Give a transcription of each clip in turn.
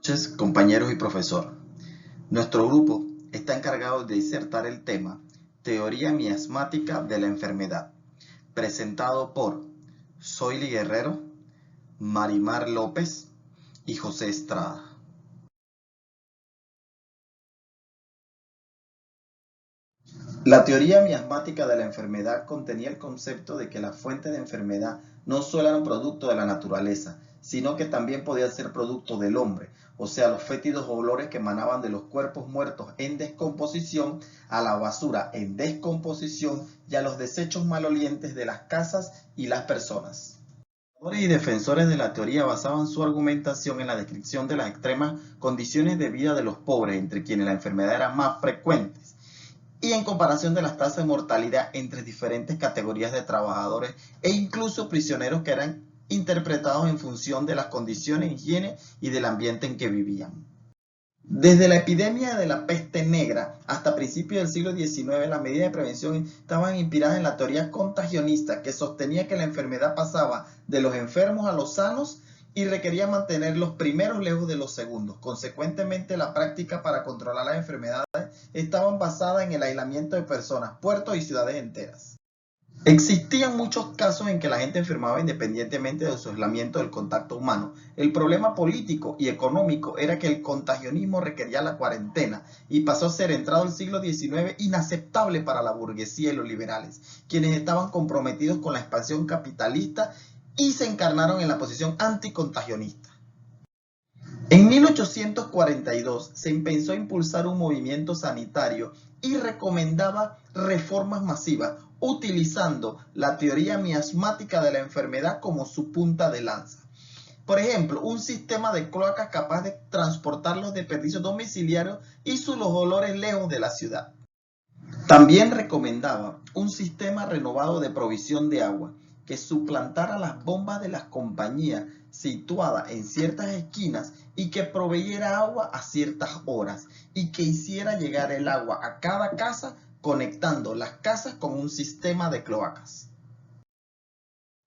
Noches, compañeros y profesor. Nuestro grupo está encargado de disertar el tema Teoría miasmática de la enfermedad, presentado por Zoily Guerrero, Marimar López y José Estrada. La teoría miasmática de la enfermedad contenía el concepto de que la fuente de enfermedad no solo era un producto de la naturaleza, sino que también podía ser producto del hombre, o sea, los fétidos olores que emanaban de los cuerpos muertos en descomposición, a la basura en descomposición y a los desechos malolientes de las casas y las personas. Los y defensores de la teoría basaban su argumentación en la descripción de las extremas condiciones de vida de los pobres, entre quienes la enfermedad era más frecuente, y en comparación de las tasas de mortalidad entre diferentes categorías de trabajadores e incluso prisioneros que eran interpretados en función de las condiciones de higiene y del ambiente en que vivían. Desde la epidemia de la peste negra hasta principios del siglo XIX, las medidas de prevención estaban inspiradas en la teoría contagionista, que sostenía que la enfermedad pasaba de los enfermos a los sanos y requería mantener los primeros lejos de los segundos. Consecuentemente, la práctica para controlar las enfermedades estaban basadas en el aislamiento de personas, puertos y ciudades enteras. Existían muchos casos en que la gente enfermaba independientemente de su aislamiento del contacto humano. El problema político y económico era que el contagionismo requería la cuarentena y pasó a ser, entrado el siglo XIX, inaceptable para la burguesía y los liberales, quienes estaban comprometidos con la expansión capitalista y se encarnaron en la posición anticontagionista. En 1842 se empezó a impulsar un movimiento sanitario y recomendaba reformas masivas, utilizando la teoría miasmática de la enfermedad como su punta de lanza. Por ejemplo, un sistema de cloacas capaz de transportar los desperdicios domiciliarios y sus olores lejos de la ciudad. También recomendaba un sistema renovado de provisión de agua que suplantara las bombas de las compañías situadas en ciertas esquinas y que proveyera agua a ciertas horas y que hiciera llegar el agua a cada casa conectando las casas con un sistema de cloacas.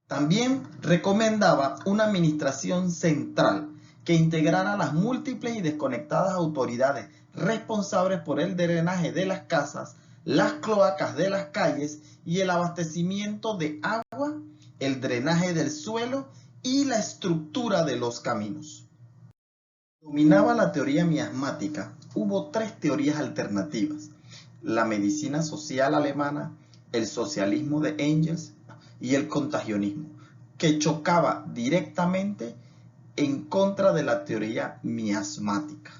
También recomendaba una administración central que integrara las múltiples y desconectadas autoridades responsables por el drenaje de las casas, las cloacas de las calles y el abastecimiento de agua, el drenaje del suelo y la estructura de los caminos. Dominaba la teoría miasmática. Hubo tres teorías alternativas: la medicina social alemana, el socialismo de Engels y el contagionismo, que chocaba directamente en contra de la teoría miasmática.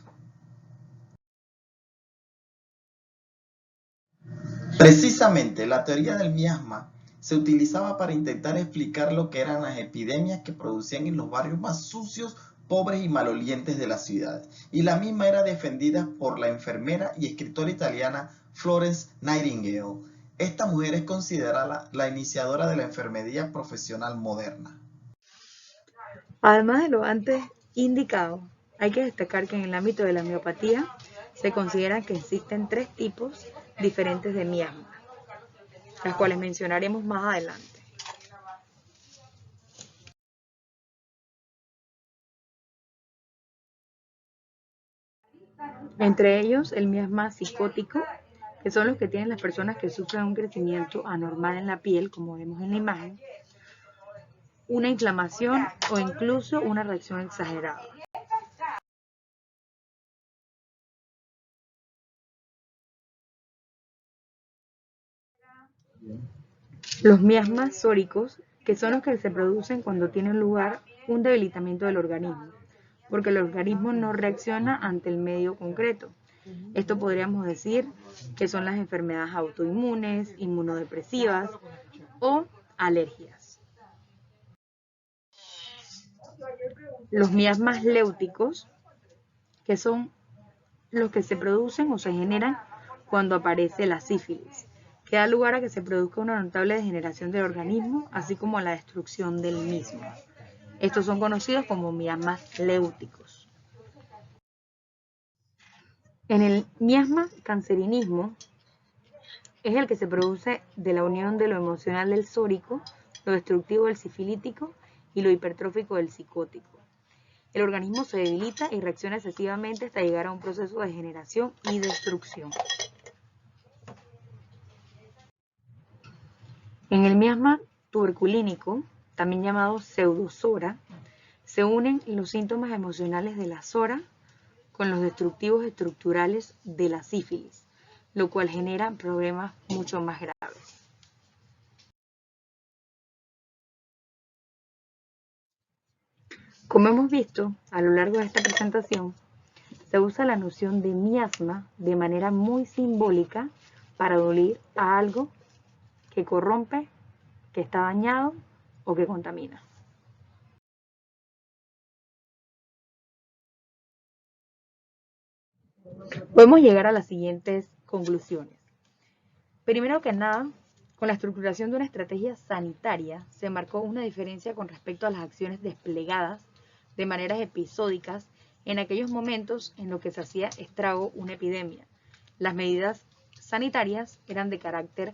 Precisamente, la teoría del miasma se utilizaba para intentar explicar lo que eran las epidemias que producían en los barrios más sucios, pobres y malolientes de las ciudades, y la misma era defendida por la enfermera y escritora italiana Florence Nightingale. Esta mujer es considerada la iniciadora de la enfermería profesional moderna. Además de lo antes indicado, hay que destacar que en el ámbito de la miopatía se considera que existen tres tipos diferentes de miasma, las cuales mencionaremos más adelante. Entre ellos, el miasma psicótico, que son los que tienen las personas que sufren un crecimiento anormal en la piel, como vemos en la imagen, una inflamación o incluso una reacción exagerada. Los miasmas sóricos, que son los que se producen cuando tiene lugar un debilitamiento del organismo, porque el organismo no reacciona ante el medio concreto. Esto podríamos decir que son las enfermedades autoinmunes, inmunodepresivas o alergias. Los miasmas léuticos, que son los que se producen o se generan cuando aparece la sífilis, que da lugar a que se produzca una notable degeneración del organismo, así como a la destrucción del mismo. Estos son conocidos como miasmas léuticos. En el miasma cancerinismo es el que se produce de la unión de lo emocional del sórico, lo destructivo del sifilítico y lo hipertrófico del psicótico. el organismo se debilita y reacciona excesivamente hasta llegar a un proceso de degeneración y destrucción. En el miasma tuberculínico, también llamado pseudosora, se unen los síntomas emocionales de la sora con los destructivos estructurales de la sífilis, lo cual genera problemas mucho más graves. Como hemos visto a lo largo de esta presentación, se usa la noción de miasma de manera muy simbólica para aludir a algo que corrompe, que está dañado o que contamina. Podemos llegar a las siguientes conclusiones. Primero que nada, con la estructuración de una estrategia sanitaria se marcó una diferencia con respecto a las acciones desplegadas de maneras episódicas en aquellos momentos en los que se hacía estrago una epidemia. Las medidas sanitarias eran de carácter.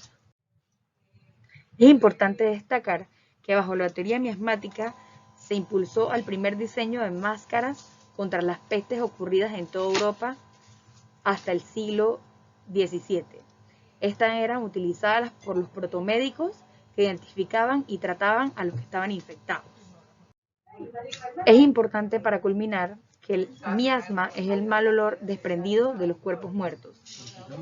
Es importante destacar que bajo la teoría miasmática se impulsó al primer diseño de máscaras contra las pestes ocurridas en toda Europa hasta el siglo XVII. Estas eran utilizadas por los protomédicos que identificaban y trataban a los que estaban infectados. Es importante para culminar que el miasma es el mal olor desprendido de los cuerpos muertos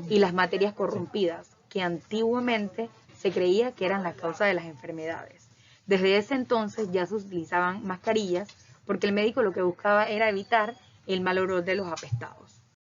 y las materias corrompidas que antiguamente se creía que eran la causa de las enfermedades. Desde ese entonces ya se utilizaban mascarillas porque el médico lo que buscaba era evitar el mal olor de los apestados.